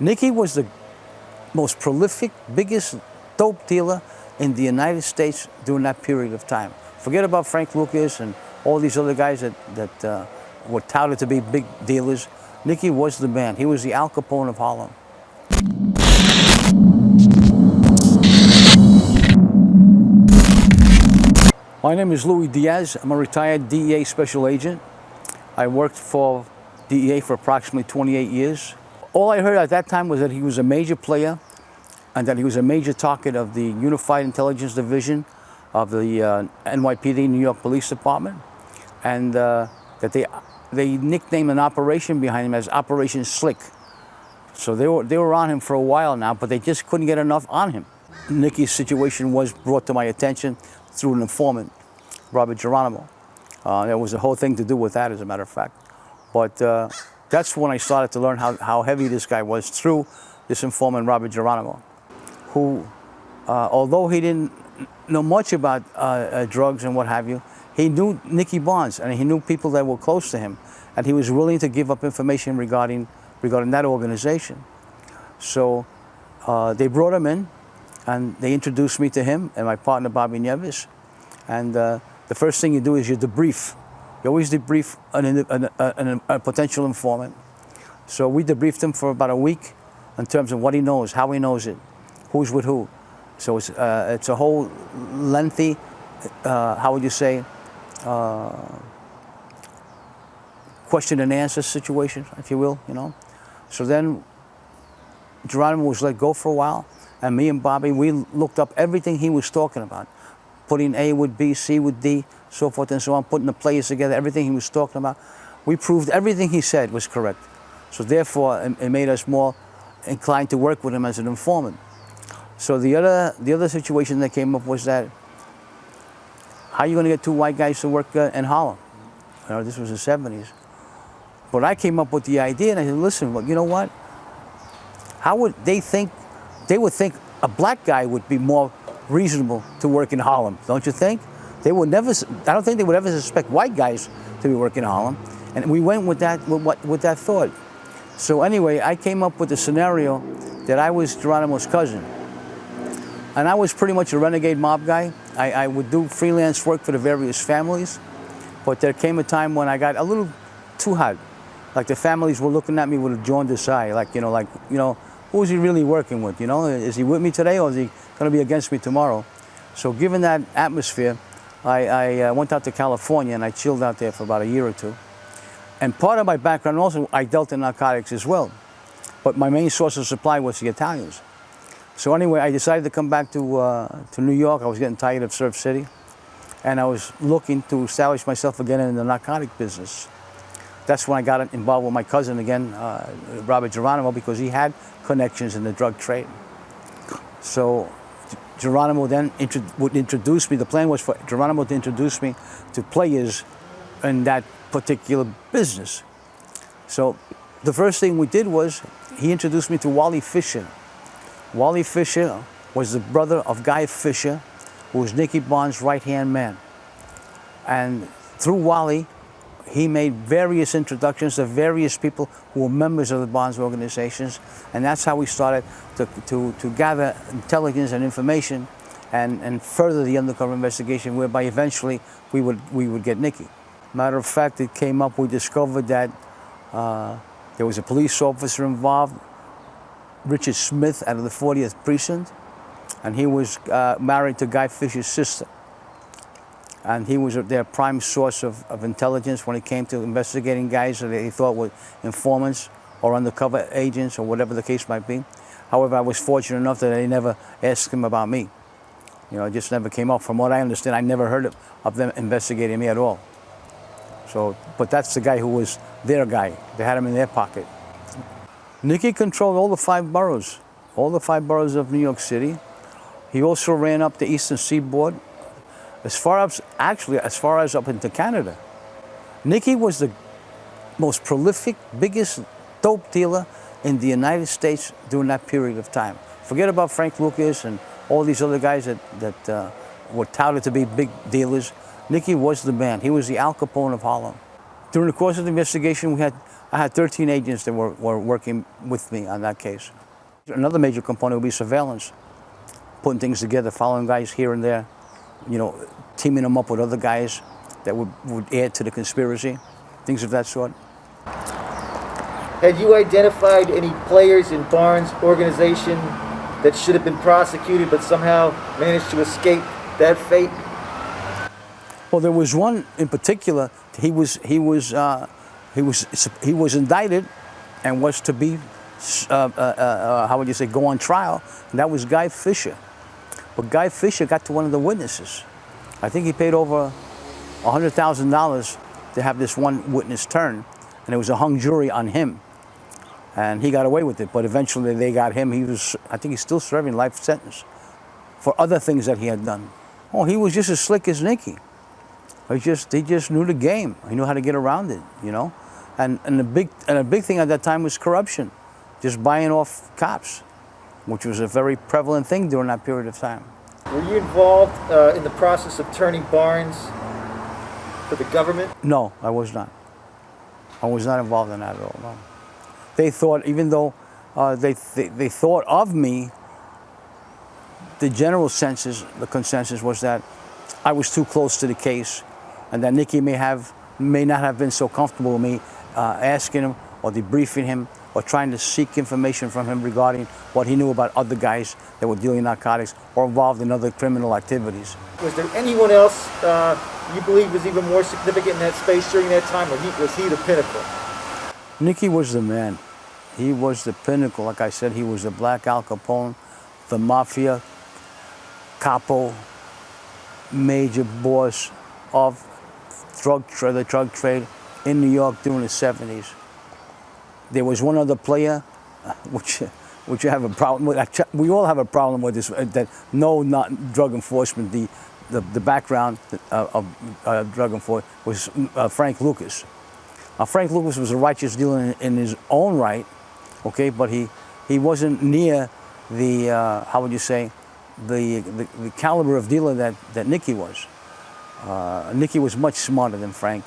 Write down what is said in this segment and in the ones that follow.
Nicky was the most prolific, biggest dope dealer in the United States during that period of time. Forget about Frank Lucas and all these other guys that were touted to be big dealers. Nicky was the man. He was the Al Capone of Harlem. My name is Louis Diaz. I'm a retired DEA special agent. I worked for DEA for approximately 28 years. All I heard at that time was that he was a major player and that he was a major target of the Unified Intelligence Division of the NYPD, New York Police Department, and that they nicknamed an operation behind him as Operation Slick. So they were on him for a while now, but they just couldn't get enough on him. Nicky's situation was brought to my attention through an informant, Robert Geronimo. There was a whole thing to do with that, as a matter of fact. But that's when I started to learn how heavy this guy was through this informant, Robert Geronimo, who, although he didn't know much about drugs and what have you, he knew Nicky Barnes and he knew people that were close to him, and he was willing to give up information regarding that organization. So they brought him in, and they introduced me to him and my partner, Bobby Nieves. And the first thing you do is you debrief. You always debrief a potential informant. So we debriefed him for about a week in terms of what he knows, how he knows it, who's with who. So it's a whole lengthy, how would you say, question and answer situation, if you will, you know. So then Geronimo was let go for a while, and me and Bobby, we looked up everything he was talking about, putting A with B, C with D, so forth and so on, putting the players together, everything he was talking about. We proved everything he said was correct. So therefore, it made us more inclined to work with him as an informant. So the other situation that came up was that, how are you going to get two white guys to work in Harlem? You know, this was the 70s. But I came up with the idea, and I said, listen, well, you know what? How would they think? They would think a black guy would be more reasonable to work in Harlem, don't you think? They would never. I don't think they would ever suspect white guys to be working in Harlem. And we went with that thought. So anyway, I came up with the scenario that I was Geronimo's cousin, and I was pretty much a renegade mob guy. I would do freelance work for the various families, but there came a time when I got a little too hot. Like the families were looking at me with a jaundiced eye, like, you know, who is he really working with? You know, is he with me today, or is he going to be against me tomorrow? So given that atmosphere, I went out to California and I chilled out there for about a year or two. And part of my background also, I dealt in narcotics as well. But my main source of supply was the Italians. So anyway, I decided to come back to New York. I was getting tired of Surf City. And I was looking to establish myself again in the narcotic business. That's when I got involved with my cousin again, Robert Geronimo, because he had connections in the drug trade. So Geronimo then would introduce me. The plan was for Geronimo to introduce me to players in that particular business. So the first thing we did was he introduced me to Wally Fisher. Wally Fisher was the brother of Guy Fisher, who was Nicky Barnes' right-hand man. And through Wally, he made various introductions to various people who were members of the Barnes organizations, and that's how we started to gather intelligence and information and further the undercover investigation, whereby eventually we would get Nicky. Matter of fact, it came up, we discovered that there was a police officer involved, Richard Smith, out of the 40th Precinct, and he was married to Guy Fisher's sister. And he was their prime source of intelligence when it came to investigating guys that they thought were informants or undercover agents or whatever the case might be. However, I was fortunate enough that they never asked him about me. You know, it just never came up. From what I understand, I never heard of them investigating me at all. So, but that's the guy who was their guy. They had him in their pocket. Nicky controlled all the 5 boroughs of New York City. He also ran up the Eastern Seaboard, as far as up into Canada. Nicky was the most prolific, biggest dope dealer in the United States during that period of time. Forget about Frank Lucas and all these other guys that were touted to be big dealers. Nicky was the man. He was the Al Capone of Harlem. During the course of the investigation, I had 13 agents that were working with me on that case. Another major component would be surveillance, putting things together, following guys here and there, you know, teaming them up with other guys that would add to the conspiracy, things of that sort. Had you identified any players in Barnes' organization that should have been prosecuted but somehow managed to escape that fate? Well, there was one in particular. He was indicted and was to be, how would you say, go on trial. And that was Guy Fisher. But Guy Fisher got to one of the witnesses. I think he paid over $100,000 to have this one witness turn, and it was a hung jury on him. And he got away with it, but eventually they got him. I think he's still serving life sentence for other things that he had done. Oh, he was just as slick as Nicky. He just knew the game. He knew how to get around it, you know. And a big thing at that time was corruption, just buying off cops, which was a very prevalent thing during that period of time. Were you involved in the process of turning Barnes for the government? No, I was not. I was not involved in that at all. No. They thought, even though they thought of me, the general consensus was that I was too close to the case, and that Nicky may not have been so comfortable with me asking him or debriefing him or trying to seek information from him regarding what he knew about other guys that were dealing narcotics or involved in other criminal activities. Was there anyone else you believe was even more significant in that space during that time, or was he the pinnacle? Nicky was the man. He was the pinnacle. Like I said, he was the Black Al Capone, the mafia, capo, major boss of the drug trade in New York during the 70s. There was one other player, which you have a problem with. We all have a problem with this, that not drug enforcement, the background of drug enforcement was Frank Lucas. Frank Lucas was a righteous dealer in his own right, okay, but he wasn't near the, how would you say, the caliber of dealer that Nicky was. Nicky was much smarter than Frank.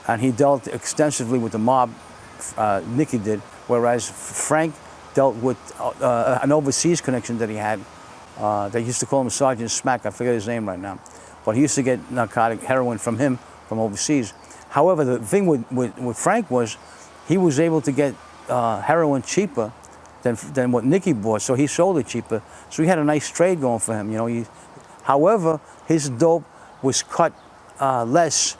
And he dealt extensively with the mob, Nicky did, whereas Frank dealt with an overseas connection that he had. They used to call him Sergeant Smack, I forget his name right now. But he used to get heroin from him from overseas. However, the thing with Frank was he was able to get heroin cheaper than what Nicky bought, so he sold it cheaper. So he had a nice trade going for him, you know. However, his dope was cut less,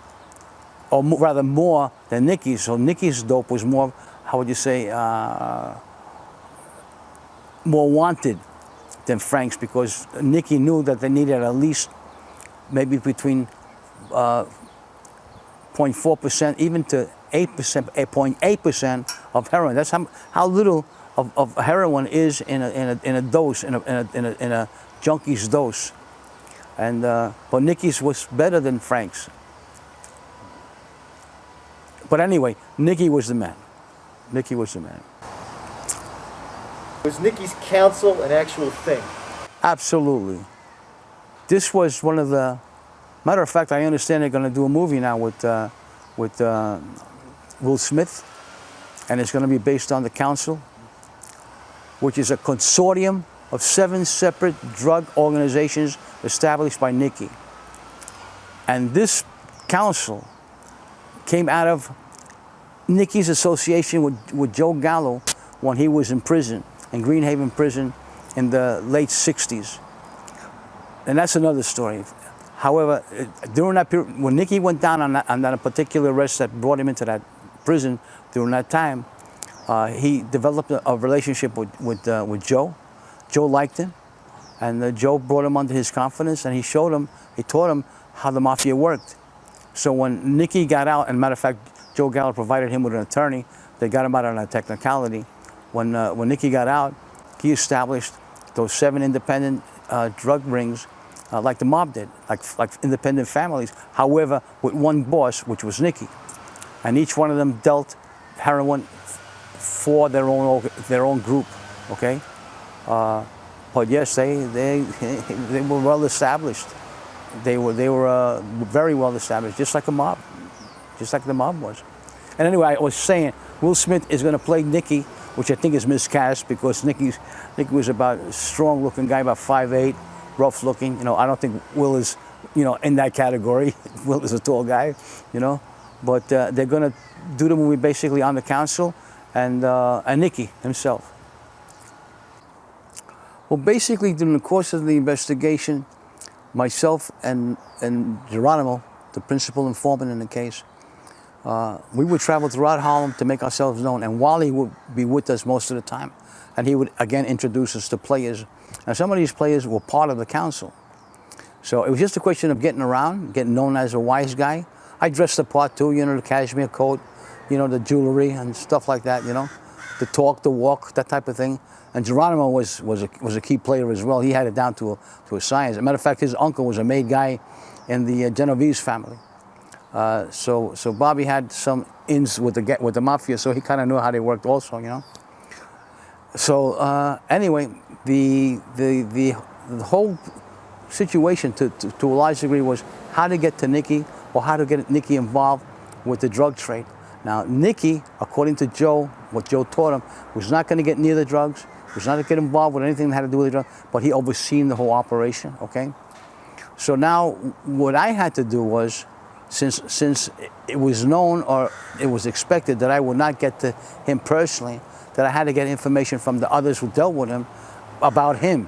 or rather more than Nicky's. So Nicky's dope was more, how would you say, more wanted than Frank's, because Nicky knew that they needed at least maybe between 0.4% even to 0.8% of heroin. That's how little of heroin is in a dose, in a junkie's dose. And but Nicky's was better than Frank's. But anyway, Nicky was the man. Nicky was the man. Was Nicky's counsel an actual thing? Absolutely. This was one of the, matter of fact, I understand they're going to do a movie now with Will Smith, and it's going to be based on the council, which is a consortium of 7 separate drug organizations established by Nicky. And this council came out of Nicky's association with Joe Gallo when he was in prison, in Greenhaven prison in the late 60s. And that's another story. However, during that period, when Nicky went down on that particular arrest that brought him into that prison during that time, he developed a relationship with Joe. Joe liked him, and Joe brought him under his confidence, and he taught him how the mafia worked. So when Nicky got out, and matter of fact, Joe Gallo provided him with an attorney. They got him out on a technicality. When Nicky got out, he established those 7 independent drug rings, like the mob did, like independent families. However, with one boss, which was Nicky, and each one of them dealt heroin for their own group. Okay, but yes, they were well established. They were very well established, just like a mob. just like the mob was. And anyway, I was saying, Will Smith is going to play Nicky, which I think is miscast because Nicky was about a strong-looking guy, about 5'8", rough-looking. You know, I don't think Will is, you know, in that category. Will is a tall guy, you know. But they're going to do the movie basically on the council and Nicky himself. Well, basically, during the course of the investigation, myself and Geronimo, the principal informant in the case, we would travel throughout Harlem to make ourselves known, and Wally would be with us most of the time, and he would again introduce us to players. And some of these players were part of the council, so it was just a question of getting around, getting known as a wise guy. I dressed the part too, you know, the cashmere coat, you know, the jewelry and stuff like that, you know, the talk, the walk, that type of thing. And Geronimo was a key player as well. He had it down to a science. As a matter of fact, his uncle was a made guy in the Genovese family. So Bobby had some ins with the mafia, so he kind of knew how they worked also, you know. So anyway, the whole situation to a large degree was how to get to Nicky, or how to get Nicky involved with the drug trade. Now Nicky, according to Joe, what Joe taught him, was not going to get near the drugs, was not to get involved with anything that had to do with the drugs, but he overseen the whole operation, okay? So now what I had to do was, since it was known or it was expected that I would not get to him personally, that I had to get information from the others who dealt with him about him,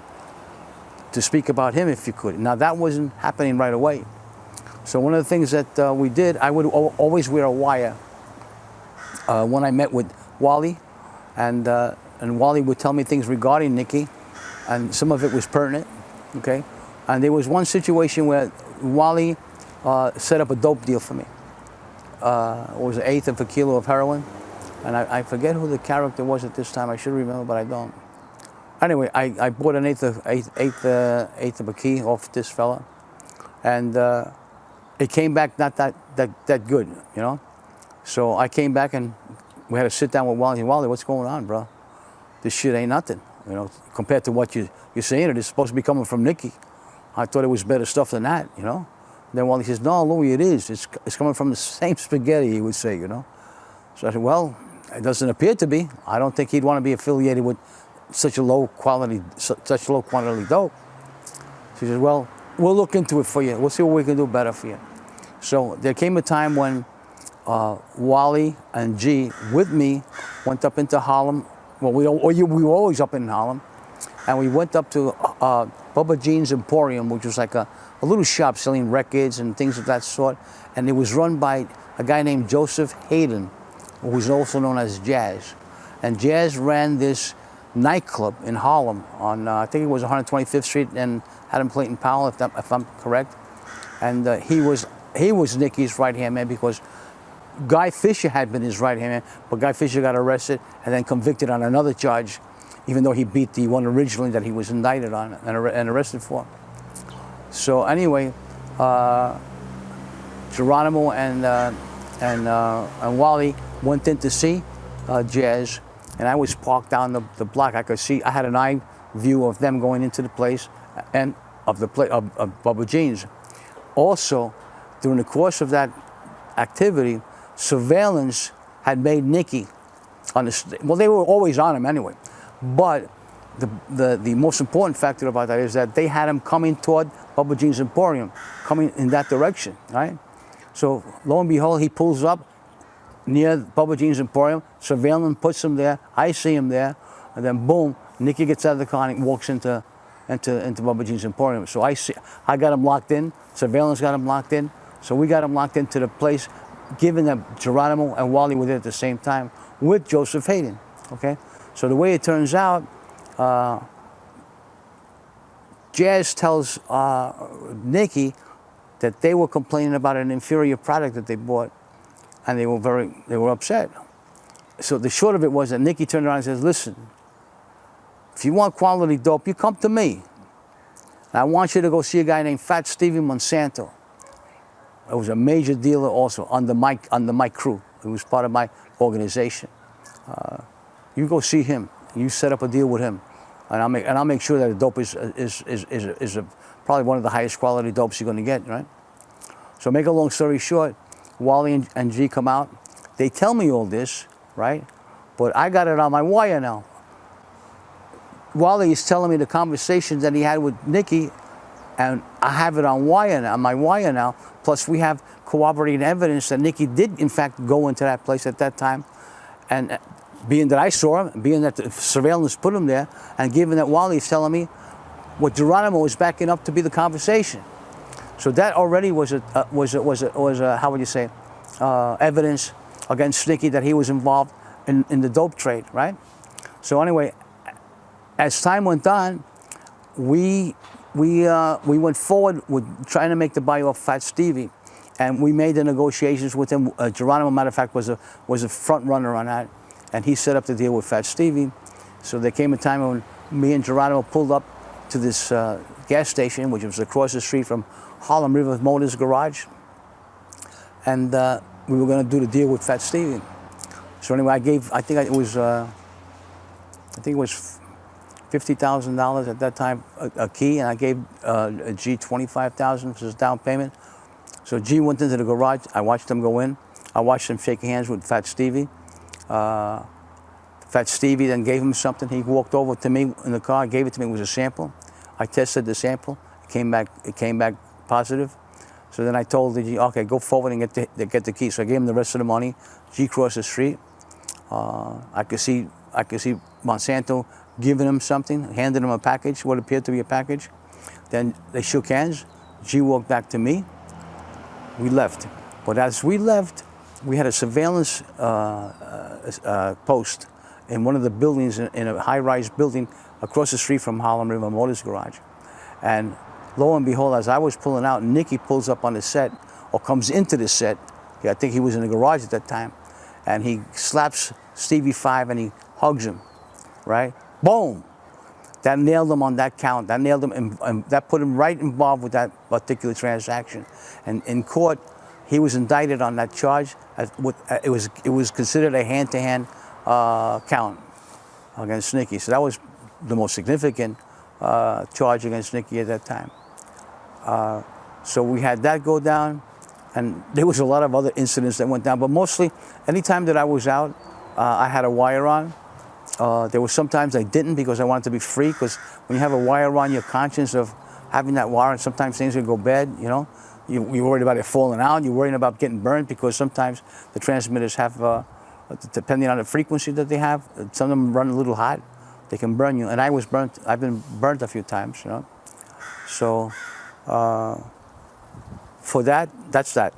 to speak about him if you could. Now that wasn't happening right away. So one of the things that we did, I would always wear a wire when I met with Wally, and Wally would tell me things regarding Nicky, and some of it was pertinent, okay? And there was one situation where Wally set up a dope deal for me. It was 1/8 of a kilo of heroin, and I forget who the character was at this time. I should remember, but I don't. Anyway, I bought an eighth of a key off this fella, and it came back not that good, you know. So I came back and we had to sit down with Wally. Wally, what's going on, bro? This shit ain't nothing, you know, compared to what you're saying. It is supposed to be coming from Nicky. I thought it was better stuff than that, you know. Then Wally says, no, Louis, it is. It's coming from the same spaghetti, he would say, you know. So I said, well, it doesn't appear to be. I don't think he'd want to be affiliated with such low quantity dope. She says, well, we'll look into it for you. We'll see what we can do better for you. So there came a time when Wally and G with me went up into Harlem. Well, we were always up in Harlem, and we went up to Bubba Jean's Emporium, which was like a little shop selling records and things of that sort, and it was run by a guy named Joseph Hayden, who was also known as Jazz. And Jazz ran this nightclub in Harlem on, I think it was 125th Street and Adam Clayton Powell, if I'm correct. And he was Nicky's right-hand man, because Guy Fisher had been his right-hand man, but Guy Fisher got arrested and then convicted on another charge, even though he beat the one originally that he was indicted on and arrested for. So anyway, Geronimo and Wally went in to see Jazz, and I was parked down the block. I could see, I had an eye view of them going into the place and of Bubba Jean's. Also, during the course of that activity, surveillance had made Nicky on the, well, they were always on him anyway, but the most important factor about that is that they had him coming toward Bubba Jean's Emporium, coming in that direction, right? So lo and behold, he pulls up near Bubba Jean's Emporium, surveillance puts him there, I see him there, and then boom, Nicky gets out of the car and walks into Bubba Jean's Emporium. So I got him locked in, surveillance got him locked in, so we got him locked into the place, given that Geronimo and Wally were there at the same time with Joseph Hayden, okay? So the way it turns out, Jazz tells Nicky that they were complaining about an inferior product that they bought, and they were upset. So the short of it was that Nicky turned around and says, listen, if you want quality dope, you come to me. And I want you to go see a guy named Fat Stevie Monsanto. It was a major dealer also under my crew. It was part of my organization. You go see him. You set up a deal with him, and I'll make sure that the dope is probably one of the highest quality dopes you're going to get, right? So make a long story short, Wally and G come out. They tell me all this, right? But I got it on my wire now. Wally is telling me the conversations that he had with Nikki, and I have it on my wire now. Plus, we have corroborating evidence that Nikki did, in fact, go into that place at that time. And being that I saw him, being that the surveillance put him there, and given that Wally is telling me what Geronimo was backing up to be the conversation. So that already was a how would you say, evidence against Nikki that he was involved in the dope trade, right? So anyway, as time went on, we went forward with trying to make the buy off Fat Stevie, and we made the negotiations with him. Geronimo, matter of fact, was a front runner on that, and he set up the deal with Fat Stevie. So there came a time when me and Geronimo pulled up to this gas station, which was across the street from Harlem River Motors garage, and we were going to do the deal with Fat Stevie. So anyway, I think it was $50,000 at that time a key, and I gave G $25,000 for his down payment. So G went into the garage. I watched him go in. I watched him shake hands with Fat Stevie. Fat Stevie then gave him something. He walked over to me in the car, gave it to me. It was a sample. I tested the sample. It came back positive. So then I told the G, okay, go forward and get the key. So I gave him the rest of the money. G crossed the street. I could see Monsanto giving him something, handed him a package, what appeared to be a package. Then they shook hands. G walked back to me. We left. But as we left, we had a surveillance post in one of the buildings, in a high-rise building across the street from Harlem River Motors garage. And lo and behold, as I was pulling out, Nikki pulls up on the set, or comes into the set. I think he was in the garage at that time. And he slaps Stevie 5 and he hugs him, right? Boom! That nailed him on that count. That nailed him, and that put him right involved with that particular transaction. And in court, he was indicted on that charge. It was considered a hand-to-hand count against Nikki. So that was the most significant charge against Nikki at that time. So we had that go down, and there was a lot of other incidents that went down. But mostly, anytime that I was out, I had a wire on. There were sometimes I didn't because I wanted to be free, because when you have a wire on, you're conscious of having that wire, and sometimes things can go bad, you know. You're worried about it falling out, you're worried about getting burned, because sometimes the transmitters have, depending on the frequency that they have, some of them run a little hot, they can burn you. And I was burnt, I've been burnt a few times, you know. So, for that, that's that.